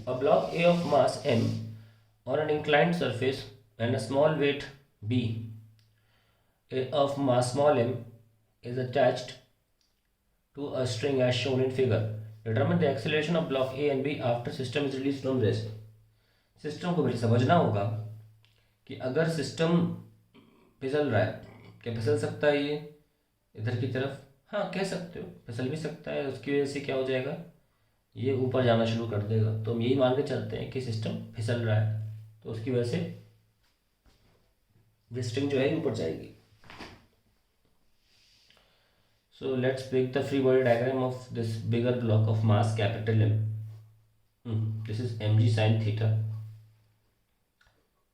A block A of mass m on an inclined surface and a small weight b of mass small m is attached to a string as shown in figure. Determine the acceleration of block A and B after system is released from rest. System को मुझे समझना होगा कि अगर system फिसल रहा है, क्या फिसल सकता है ये इधर की तरफ? हाँ, कह सकते हो, फिसल भी सकता है। उसकी वजह से क्या हो जाएगा, ये ऊपर जाना शुरू कर देगा। तो हम यही मान के चलते हैं कि सिस्टम फिसल रहा है, तो उसकी वजह से ये स्ट्रिंग जो है ऊपर जाएगी। So let's break the free body diagram of this bigger block of mass capital M. This is mg sin theta.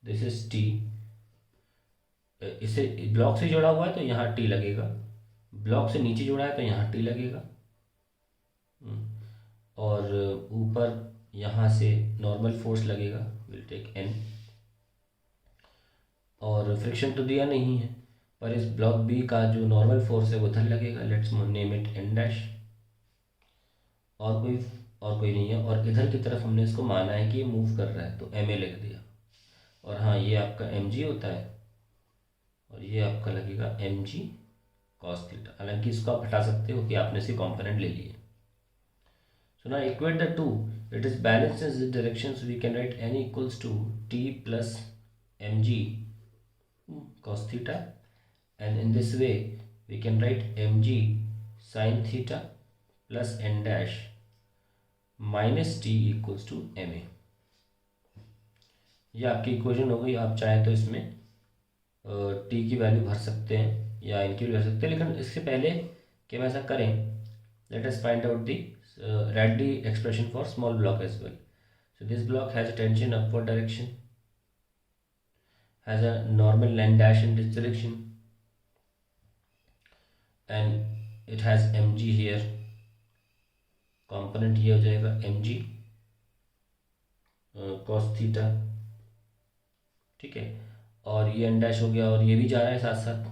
This is t. इसे ब्लॉक से जुड़ा हुआ है तो यहाँ t लगेगा, ब्लॉक से नीचे जुड़ा है तो यहाँ t लगेगा, और ऊपर यहाँ से नॉर्मल फोर्स लगेगा, विल टेक n। और फ्रिक्शन तो दिया नहीं है, पर इस ब्लॉक बी का जो नॉर्मल फोर्स है वो उधर लगेगा, let's name it n dash. और कोई नहीं है, और इधर की तरफ हमने इसको माना है कि ये मूव कर रहा है तो एम ए लिख दिया। और हाँ, ये आपका एम जी होता है और ये आपका लगेगा एम जी कॉस थीटा। हालांकि इसको आप हटा सकते हो कि आपने इसके कॉम्पोनेंट ले लिए। So now equate the two, it is balanced in this direction, so we can write n equals to t plus M G cos theta, and in this way we can write mg sin theta plus n dash minus t equals to ma। ये आपकी equation हो गई। आप चाहें तो इसमें t की value भर सकते हैं या इनकी वैल्यू भर सकते हैं, लेकिन इससे पहले कि हम ऐसा करें, let us find out the write the expression for small block as well. So this block has a tension upward direction, has a normal n dash in this direction, and it has mg here, component ये हो जाएगा mg cos theta, ठीक है। और ये n dash हो गया, और ये भी जा रहा है साथ साथ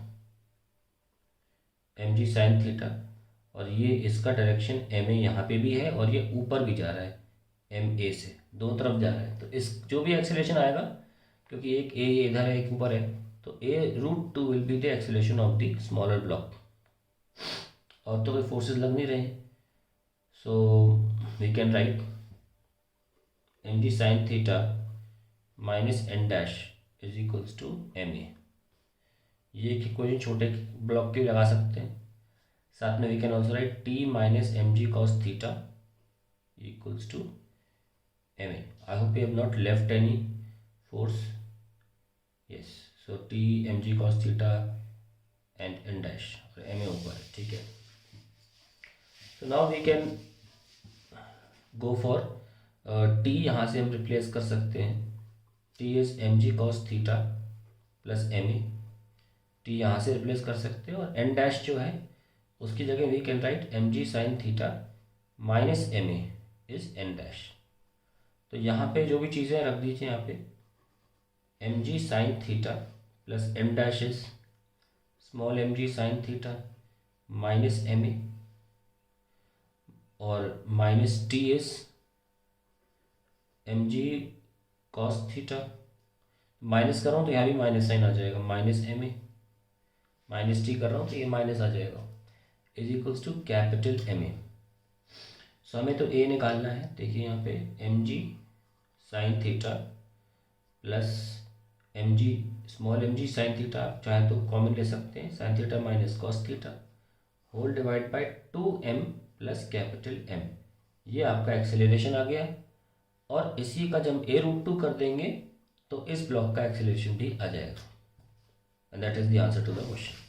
mg sin थीटा, और ये इसका डायरेक्शन ma यहाँ पे भी है और ये ऊपर भी जा रहा है ma से, दोनों तरफ जा रहा है। तो इस जो भी एक्सेलेरेशन आएगा, क्योंकि एक a ये इधर है एक ऊपर है, तो a√2 will be the acceleration of the smaller block. और तो कोई फोर्सेस लग नहीं रहे, so we can write m ji sine theta minus n dash is equals to m a. ये एक इक्वेशन छोटे ब्लॉक की लगा सकते हैं। साथ में we can also write t minus m ji cos theta equals to m a. I hope you have not left any force, yes. So t m ji cos theta and n dash, और m a ऊपर, ठीक है। So now we can go for t, यहाँ से हम replace कर सकते हैं, t is mg cos theta plus m a, t यहाँ से रिप्लेस कर सकते हैं। और n डैश जो है उसकी जगह we can write mg sine theta minus M a is n dash. तो यहाँ पे जो भी चीज़ें रख दीजिए, यहाँ पे mg sine theta plus n dash is small mg sine theta minus M A, और minus T is M ji cos theta. Minus कर रहा हूँ तो यहाँ भी माइनस साइन आ जाएगा, minus M A, minus T कर रहा हूँ तो ये माइनस आ जाएगा, is equals to capital M A. So हमें तो ए निकालना है। देखिए यहाँ पे एम जी sine theta plus M G small M जी साइन थीटा, आप चाहे तो कॉमन ले सकते हैं, sine theta minus cos theta whole divide by 2m plus capital M। ये आपका एक्सेलरेशन आ गया, और इसी का जब a√2 कर देंगे तो इस ब्लॉक का एक्सेलरेशन भी आ जाएगा। And that is the answer to the question.